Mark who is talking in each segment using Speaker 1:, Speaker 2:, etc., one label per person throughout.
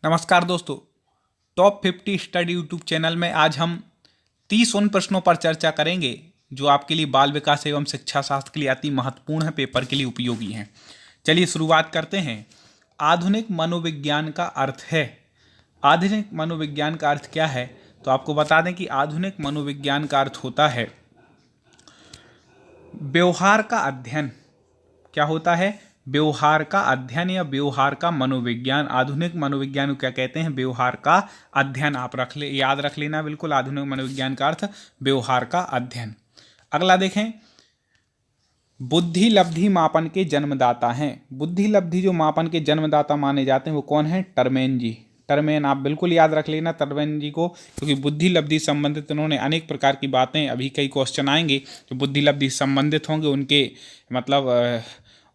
Speaker 1: नमस्कार दोस्तों, top 50 study YouTube channel में आज हम 30 उन प्रश्नों पर चर्चा करेंगे जो आपके लिए बाल विकास एवं शिक्षा शास्त्र के लिए अति महत्वपूर्ण है, पेपर के लिए उपयोगी हैं। चलिए शुरुआत करते हैं। आधुनिक मनोविज्ञान का अर्थ है। आधुनिक मनोविज्ञान का अर्थ क्या है? तो आपको बता दें कि आधुनिक मनोविज्ञान का अर्थ होता है व्यवहार का अध्ययन। क्या होता है? व्यवहार का अध्ययन या व्यवहार का मनोविज्ञान। आधुनिक मनोविज्ञान को क्या कहते हैं? व्यवहार का अध्ययन। आप याद रख लेना बिल्कुल। आधुनिक मनोविज्ञान का अर्थ व्यवहार का अध्ययन। अगला देखें, बुद्धि लब्धि मापन के जन्मदाता हैं। बुद्धि लब्धि जो मापन के जन्मदाता माने जाते हैं वो कौन है? टरमैन जी। टरमैन आप बिल्कुल याद रख लेना टरमैन जी को, क्योंकि बुद्धि लब्धि संबंधित उन्होंने अनेक प्रकार की बातें, अभी कई क्वेश्चन आएंगे जो बुद्धि लब्धि संबंधित होंगे उनके मतलब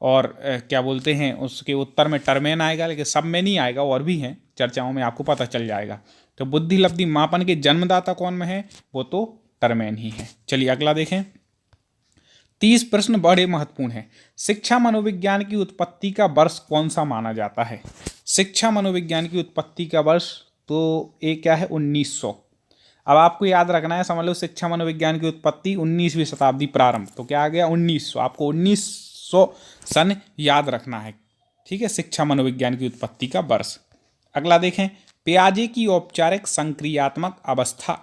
Speaker 1: क्या बोलते हैं उसके उत्तर में टरमैन आएगा, लेकिन सब में नहीं आएगा, और भी हैं चर्चाओं में, आपको पता चल जाएगा। तो बुद्धि लब्धि मापन के जन्मदाता कौन में है? वो तो टरमैन ही है। चलिए अगला देखें। 30 प्रश्न बड़े महत्वपूर्ण हैं। शिक्षा मनोविज्ञान की उत्पत्ति का वर्ष कौन सा माना जाता है? शिक्षा मनोविज्ञान की उत्पत्ति का वर्ष तो एक क्या है? 1900। अब आपको याद रखना है, समझ लो शिक्षा मनोविज्ञान की उत्पत्ति 19वीं शताब्दी प्रारंभ, तो क्या आ गया? 1900। आपको 1900 सन याद रखना है, ठीक है? शिक्षा मनोविज्ञान की उत्पत्ति का वर्ष। अगला देखें, पियाजे की औपचारिक संक्रियात्मक अवस्था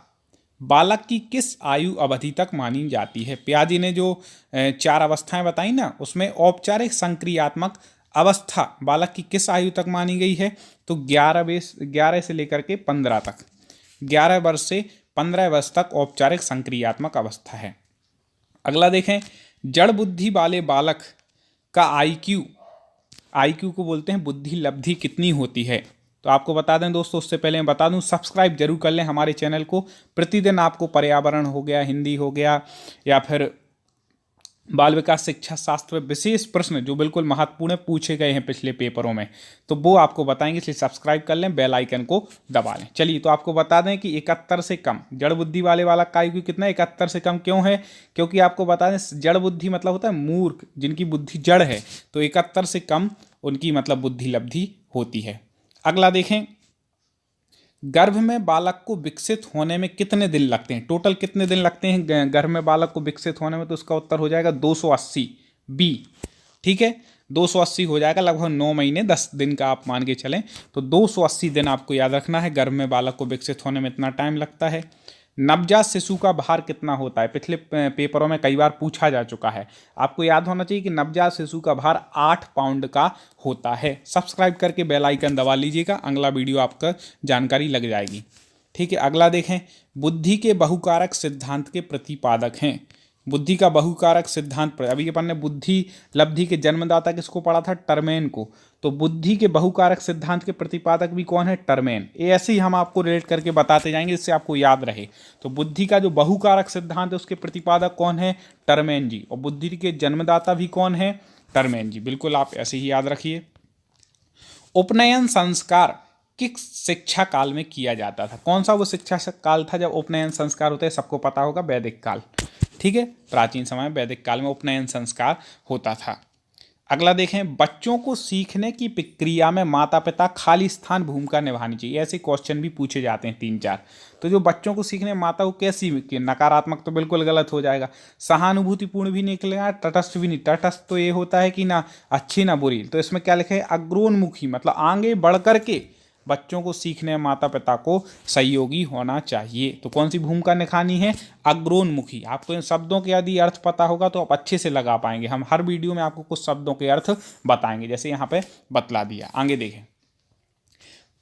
Speaker 1: बालक की किस आयु अवधि तक मानी जाती है? पियाजे ने जो 4 अवस्थाएं बताई ना, उसमें औपचारिक संक्रियात्मक अवस्था बालक की किस आयु तक मानी गई है? तो 11 से लेकर के 15 तक। 11 वर्ष से 15 वर्ष तक औपचारिक संक्रियात्मक अवस्था है। अगला देखें, जड़ बुद्धि वाले बालक का आईक्यू को बोलते हैं बुद्धि लब्धि कितनी होती है? तो आपको बता दें दोस्तों, उससे पहले मैं बता दूं, सब्सक्राइब जरूर कर लें हमारे चैनल को। प्रतिदिन आपको पर्यावरण हो गया, हिंदी हो गया, या फिर बाल विकास शिक्षा शास्त्र में विशेष प्रश्न जो बिल्कुल महत्वपूर्ण है, पूछे गए हैं पिछले पेपरों में, तो वो आपको बताएंगे, इसलिए सब्सक्राइब कर लें, बेल आइकन को दबा लें। चलिए, तो आपको बता दें कि 71 से कम जड़ बुद्धि वाले वाला का आयु कितना? 71 से कम क्यों है? क्योंकि आपको बता दें, जड़ बुद्धि मतलब होता है मूर्ख, जिनकी बुद्धि जड़ है, तो 71 से कम उनकी मतलब बुद्धि लब्धि होती है। अगला देखें, गर्भ में बालक को विकसित होने में कितने दिन लगते हैं? टोटल कितने दिन लगते हैं गर्भ में बालक को विकसित होने में? तो उसका उत्तर हो जाएगा 280 बी। ठीक है, 280 हो जाएगा, लगभग 9 महीने 10 दिन का आप मान के चलें, तो 280 दिन आपको याद रखना है। गर्भ में बालक को विकसित होने में इतना टाइम लगता है। नवजात शिशु का भार कितना होता है? पिछले पेपरों में कई बार पूछा जा चुका है। आपको याद होना चाहिए कि नवजात शिशु का भार 8 पाउंड का होता है। सब्सक्राइब करके बेल आइकन दबा लीजिएगा, अगला वीडियो आपका जानकारी लग जाएगी। ठीक है, अगला देखें, बुद्धि के बहुकारक सिद्धांत के प्रतिपादक हैं। बुद्धि का बहुकारक सिद्धांत पर अभी अपन ने बुद्धि लब्धि के जन्मदाता किसको पढ़ा था? टरमैन को। तो बुद्धि के बहुकारक सिद्धांत के प्रतिपादक भी कौन है? टरमैन। ये ऐसे ही हम आपको रिलेट करके बताते जाएंगे, जिससे आपको याद रहे। तो बुद्धि का जो बहुकारक सिद्धांत है उसके प्रतिपादक कौन है? टरमैन जी। और बुद्धि के जन्मदाता भी कौन है? टरमैन जी। बिल्कुल आप ऐसे ही याद रखिए। उपनयन संस्कार किस शिक्षा काल में किया जाता था? कौन सा वो शिक्षा काल था जब उपनयन संस्कार होते हैं? सबको पता होगा, वैदिक काल। ठीक है, प्राचीन समय में वैदिक काल में उपनयन संस्कार होता था। अगला देखें, बच्चों को सीखने की प्रक्रिया में माता पिता खाली स्थान भूमिका निभानी चाहिए। ऐसे क्वेश्चन भी पूछे जाते हैं 3-4। तो जो बच्चों को सीखने में माता को कैसी, नकारात्मक तो बिल्कुल गलत हो जाएगा, सहानुभूतिपूर्ण भी निकलेगा, तटस्थ भी नहीं। तटस्थ तो ये होता है कि ना अच्छी ना बुरी, तो इसमें क्या लिखे? अग्रोन्मुखी, मतलब आगे बढ़ करके बच्चों को सीखने में माता पिता को सहयोगी होना चाहिए। तो कौन सी भूमिका निभानी है? अग्रोन्मुखी। आपको इन शब्दों के यदि अर्थ पता होगा तो आप अच्छे से लगा पाएंगे। हम हर वीडियो में आपको कुछ शब्दों के अर्थ बताएंगे, जैसे यहाँ पे बतला दिया। आगे देखें,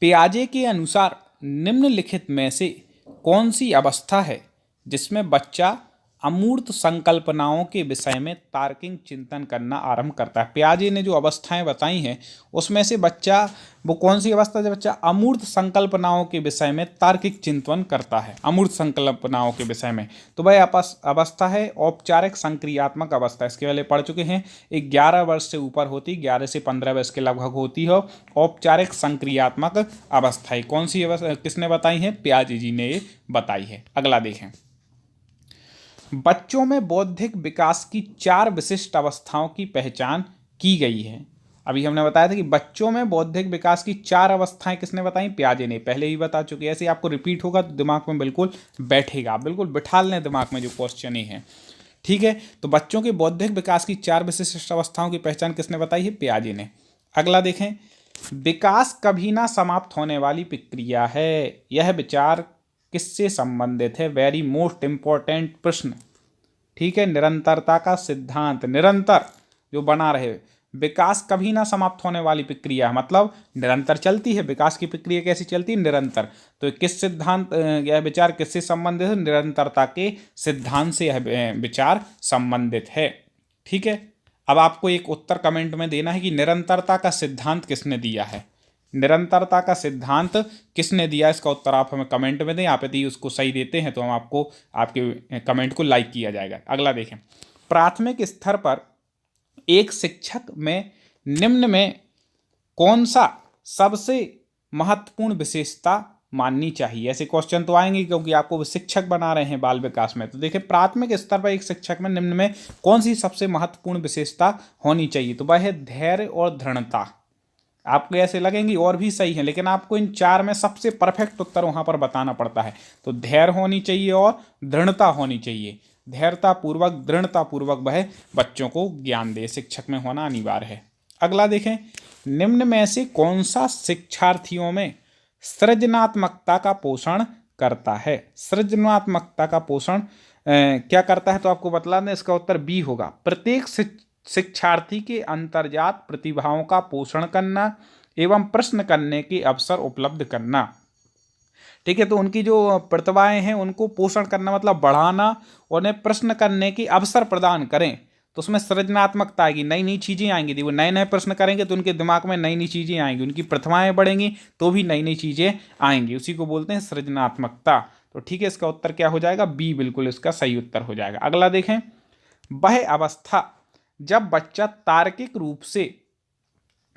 Speaker 1: पियाजे के अनुसार निम्नलिखित में से कौन सी अवस्था है जिसमें बच्चा अमूर्त संकल्पनाओं के विषय में तार्किक चिंतन करना आरंभ करता है? पियाजे ने जो अवस्थाएं बताई हैं उसमें से बच्चा, वो कौन सी अवस्था जब बच्चा अमूर्त संकल्पनाओं के विषय में तार्किक चिंतन करता है? अमूर्त संकल्पनाओं के विषय में, तो भाई अवस्था है औपचारिक संक्रियात्मक अवस्था। इसके पहले पढ़ चुके हैं। 11 वर्ष से ऊपर होती, 11 से 15 वर्ष के लगभग होती है औपचारिक संक्रियात्मक अवस्था। कौन सी अवस्था किसने बताई है? पियाजे जी ने बताई है। अगला देखें, बच्चों में बौद्धिक विकास की 4 विशिष्ट अवस्थाओं की पहचान की गई है। अभी हमने बताया था कि बच्चों में बौद्धिक विकास की 4 अवस्थाएं किसने बताई, पियाजे ने, पहले ही बता चुके। ऐसे आपको रिपीट होगा तो दिमाग में बिल्कुल बैठेगा, बिल्कुल बिठा लें दिमाग में जो क्वेश्चन ही है, ठीक है। तो बच्चों के बौद्धिक विकास की 4 विशिष्ट अवस्थाओं की पहचान किसने बताई है, पियाजे ने। अगला देखें, विकास कभी ना समाप्त होने वाली प्रक्रिया है, यह विचार किससे संबंधित है, वेरी मोस्ट इंपॉर्टेंट प्रश्न, ठीक है। निरंतरता का सिद्धांत, निरंतर जो बना रहे, विकास कभी ना समाप्त होने वाली प्रक्रिया है, मतलब निरंतर चलती है। विकास की प्रक्रिया कैसी चलती है, निरंतर। तो किस सिद्धांत, यह विचार किससे संबंधित है, निरंतरता के सिद्धांत से यह विचार संबंधित है, ठीक है। अब आपको एक उत्तर कमेंट में देना है कि निरंतरता का सिद्धांत किसने दिया है, निरंतरता का सिद्धांत किसने दिया, इसका उत्तर आप हमें कमेंट में दें। आप यदि उसको सही देते हैं तो हम आपको, आपके कमेंट को लाइक किया जाएगा। अगला देखें, प्राथमिक स्तर पर एक शिक्षक में निम्न में कौन सा सबसे महत्वपूर्ण विशेषता माननी चाहिए। ऐसे क्वेश्चन तो आएंगे क्योंकि आपको शिक्षक बना रहे हैं बाल विकास में। तो देखिए, प्राथमिक स्तर पर एक शिक्षक में निम्न में कौन सी सबसे महत्वपूर्ण विशेषता होनी चाहिए, तो वह है धैर्य और दृढ़ता। आपको ऐसे लगेंगी और भी सही है, लेकिन आपको इन 4 में सबसे परफेक्ट उत्तर वहां पर बताना पड़ता है। तो धैर्य होनी चाहिए और दृढ़ता होनी चाहिए, धैर्यता पूर्वक, दृढ़ता पूर्वक वह बच्चों को ज्ञान दे, शिक्षक में होना अनिवार्य है। अगला देखें, निम्न में से कौन सा शिक्षार्थियों में सृजनात्मकता का पोषण करता है, सृजनात्मकता का पोषण क्या करता है, तो आपको बतला दें, इसका उत्तर बी होगा। प्रत्येक शिक्षार्थी के अंतर्जात प्रतिभाओं का पोषण करना एवं प्रश्न करने के अवसर उपलब्ध करना, ठीक है। तो उनकी जो प्रतिभाएं हैं उनको पोषण करना मतलब बढ़ाना, उन्हें प्रश्न करने की अवसर प्रदान करें, तो उसमें सृजनात्मकता आएगी, नई नई चीज़ें आएंगी। वो नए नए प्रश्न करेंगे तो उनके दिमाग में नई नई चीज़ें आएंगी, उनकी प्रतिभाएं बढ़ेंगी तो भी नई नई चीज़ें आएंगी, उसी को बोलते हैं सृजनात्मकता। तो ठीक है, इसका उत्तर क्या हो जाएगा, बी बिल्कुल इसका सही उत्तर हो जाएगा। अगला देखें, वह अवस्था जब बच्चा तार्किक रूप से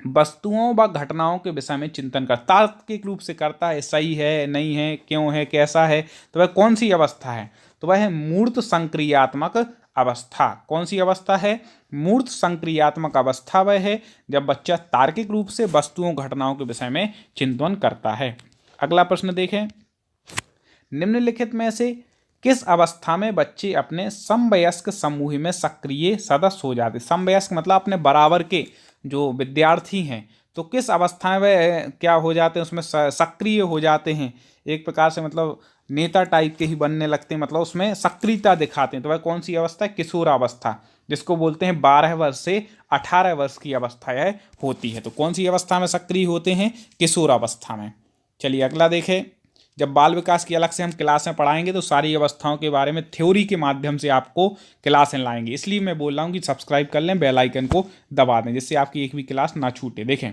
Speaker 1: वस्तुओं व घटनाओं के विषय में चिंतन कर, तार्किक रूप से करता है, सही है, नहीं है, क्यों है, कैसा है, तो वह कौन सी अवस्था है, तो वह है मूर्त संक्रियात्मक अवस्था। कौन सी अवस्था है, मूर्त संक्रियात्मक अवस्था वह है जब बच्चा तार्किक रूप से वस्तुओं घटनाओं के विषय में चिंतन करता है। अगला प्रश्न देखें, निम्नलिखित में से किस अवस्था में बच्चे अपने समवयस्क समूह में सक्रिय सदस्य हो जाते, समवयस्क मतलब अपने बराबर के जो विद्यार्थी हैं, तो किस अवस्था में वह क्या हो जाते हैं, उसमें सक्रिय हो जाते हैं, एक प्रकार से मतलब नेता टाइप के ही बनने लगते हैं, मतलब उसमें सक्रियता दिखाते हैं। तो वह कौन सी अवस्था है, किशोरावस्था, जिसको बोलते हैं 12 वर्ष से 18 वर्ष की अवस्था यह होती है। तो कौन सी अवस्था में सक्रिय होते हैं, किशोरावस्था में। चलिए अगला देखें, जब बाल विकास की अलग से हम क्लासें पढ़ाएंगे तो सारी अवस्थाओं के बारे में थ्योरी के माध्यम से आपको क्लासें लाएंगे, इसलिए मैं बोल रहा हूँ कि सब्सक्राइब कर लें, बेल आइकन को दबा दें, जिससे आपकी एक भी क्लास ना छूटे। देखें,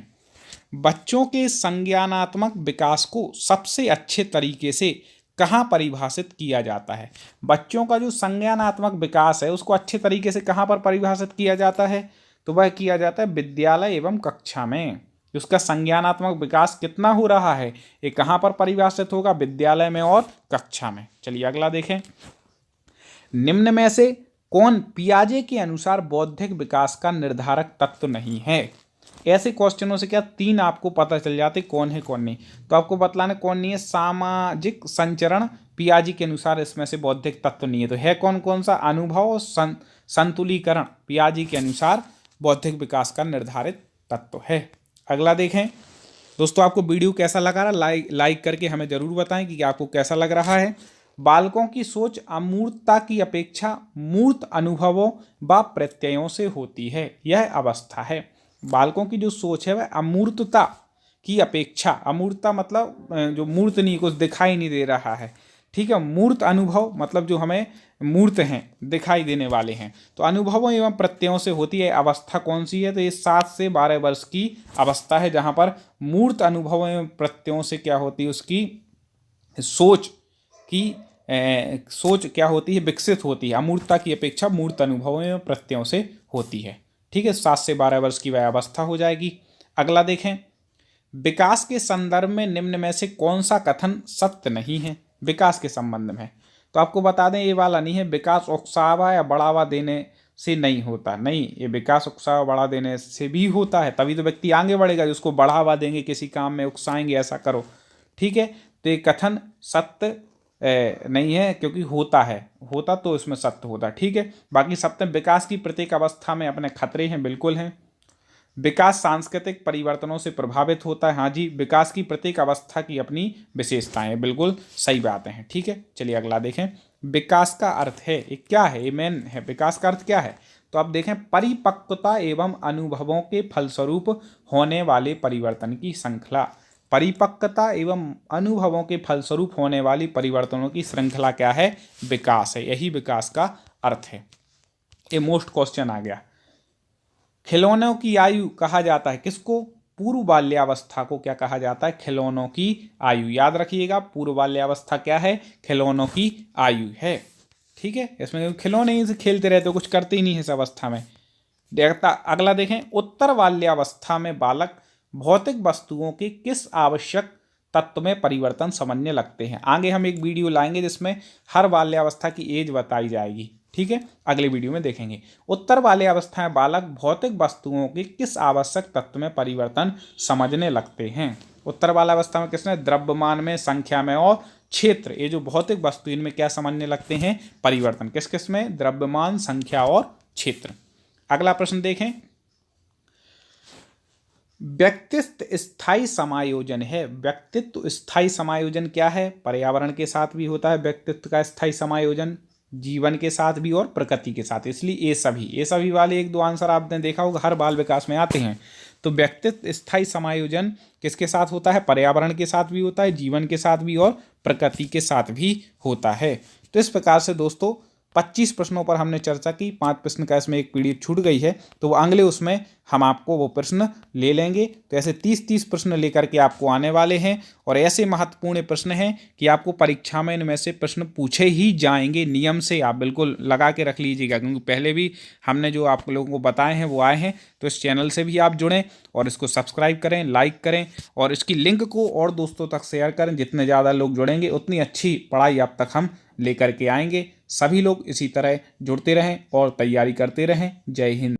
Speaker 1: बच्चों के संज्ञानात्मक विकास को सबसे अच्छे तरीके से कहाँ परिभाषित किया जाता है, बच्चों का जो संज्ञानात्मक विकास है उसको अच्छे तरीके से कहाँ पर परिभाषित किया जाता है, तो वह किया जाता है विद्यालय एवं कक्षा में। उसका संज्ञानात्मक विकास कितना हो रहा है, ये कहाँ पर परिभाषित होगा, विद्यालय में और कक्षा में। चलिए अगला देखें, निम्न में से कौन पियाजे के अनुसार बौद्धिक विकास का निर्धारक तत्व नहीं है। ऐसे क्वेश्चनों से क्या 3 आपको पता चल जाते कौन है कौन नहीं, तो आपको बतलाना कौन नहीं है, सामाजिक संचरण पियाजे के अनुसार इसमें से बौद्धिक तत्व नहीं है, तो है कौन कौन सा, अनुभव और संतुलीकरण पियाजे के अनुसार बौद्धिक विकास का निर्धारित तत्व है। अगला देखें दोस्तों, आपको वीडियो कैसा लगा रहा, लाइक करके हमें ज़रूर बताएं कि आपको कैसा लग रहा है। बालकों की सोच अमूर्तता की अपेक्षा मूर्त अनुभवों व प्रत्ययों से होती है, यह अवस्था है। बालकों की जो सोच है वह अमूर्तता की अपेक्षा, अमूर्तता मतलब जो मूर्त नहीं, कुछ दिखाई नहीं दे रहा है, ठीक है। मूर्त अनुभव मतलब जो हमें मूर्त हैं, दिखाई देने वाले हैं, तो अनुभवों एवं प्रत्ययों से होती है। अवस्था कौन सी है, तो ये 7 से 12 वर्ष की अवस्था है, जहाँ पर मूर्त अनुभवों एवं प्रत्ययों से क्या होती है, उसकी सोच की सोच क्या होती है, विकसित होती है। अमूर्तता की अपेक्षा मूर्त अनुभवों एवं प्रत्ययों से होती है, ठीक है। 7 से 12 वर्ष की वह अवस्था हो जाएगी। अगला देखें, विकास के संदर्भ में निम्न में से कौन सा कथन सत्य नहीं है, विकास के संबंध में, तो आपको बता दें ये वाला नहीं है, विकास उकसावा या बढ़ावा देने से नहीं होता। नहीं, ये विकास उत्साह बढ़ा देने से भी होता है, तभी तो व्यक्ति आगे बढ़ेगा, जिसको बढ़ावा देंगे, किसी काम में उकसाएंगे ऐसा करो। ठीक है, तो ये कथन सत्य नहीं है, क्योंकि होता तो इसमें सत्य होता। ठीक है, बाकी सप्तम, विकास की प्रत्येक अवस्था में अपने खतरे हैं, बिल्कुल हैं। विकास सांस्कृतिक परिवर्तनों से प्रभावित होता है, हाँ जी। विकास की प्रत्येक अवस्था की अपनी विशेषताएं, बिल्कुल सही बातें हैं। ठीक है, चलिए अगला देखें। विकास का अर्थ है, ये क्या है, ये मेन है, विकास का अर्थ क्या है। तो आप देखें, परिपक्वता एवं अनुभवों के फलस्वरूप होने वाले परिवर्तन की श्रृंखला। परिपक्वता एवं अनुभवों के फलस्वरूप होने वाली परिवर्तनों की श्रृंखला क्या है, विकास है, यही विकास का अर्थ है। ये मोस्ट क्वेश्चन आ गया। खिलौनों की आयु कहा जाता है किसको, पूर्व बाल्यावस्था को क्या कहा जाता है, खिलौनों की आयु। याद रखिएगा, पूर्व बाल्यावस्था क्या है, खिलौनों की आयु है। ठीक है, इसमें खिलौने ही से खेलते रहते हो, कुछ करते ही नहीं है इस अवस्था में। अगला देखें, उत्तर बाल्यावस्था में बालक भौतिक वस्तुओं के किस आवश्यक तत्व में परिवर्तन समझने लगते हैं। आगे हम एक वीडियो लाएंगे जिसमें हर बाल्यावस्था की एज बताई जाएगी। ठीक है, अगले वीडियो में देखेंगे। उत्तर बाल्यावस्था में बालक भौतिक वस्तुओं के किस आवश्यक तत्व में परिवर्तन समझने लगते हैं। उत्तर बाल्यावस्था में किसने, द्रव्यमान में, संख्या में और क्षेत्र, ये जो भौतिक वस्तु, इनमें क्या समझने लगते हैं, परिवर्तन। किस किस में, द्रव्यमान, संख्या और क्षेत्र। अगला प्रश्न देखें, व्यक्तित्व स्थायी समायोजन है। व्यक्तित्व स्थायी समायोजन क्या है, पर्यावरण के साथ भी होता है व्यक्तित्व का स्थायी समायोजन, जीवन के साथ भी और प्रकृति के साथ। इसलिए ये सभी वाले एक दो आंसर आपने देखा होगा, हर बाल विकास में आते हैं। तो व्यक्तित्व स्थायी समायोजन किसके साथ होता है, पर्यावरण के साथ भी होता है, जीवन के साथ भी और प्रकृति के साथ भी होता है। तो इस प्रकार से दोस्तों 25 प्रश्नों पर हमने चर्चा की। 5 प्रश्न का इसमें एक पीडीएफ छूट गई है, तो वो अगले उसमें हम आपको वो प्रश्न ले लेंगे। तो ऐसे 30 प्रश्न लेकर के आपको आने वाले हैं, और ऐसे महत्वपूर्ण प्रश्न हैं कि आपको परीक्षा में इनमें से प्रश्न पूछे ही जाएंगे। नियम से आप बिल्कुल लगा के रख लीजिएगा, क्योंकि पहले भी हमने जो आप लोगों को बताए हैं वो आए हैं। तो इस चैनल से भी आप जुड़ें और इसको सब्सक्राइब करें, लाइक करें, और इसकी लिंक को और दोस्तों तक शेयर करें। जितने ज़्यादा लोग जुड़ेंगे उतनी अच्छी पढ़ाई आप तक हम लेकर के आएंगे। सभी लोग इसी तरह जुड़ते रहें और तैयारी करते रहें। जय हिंद।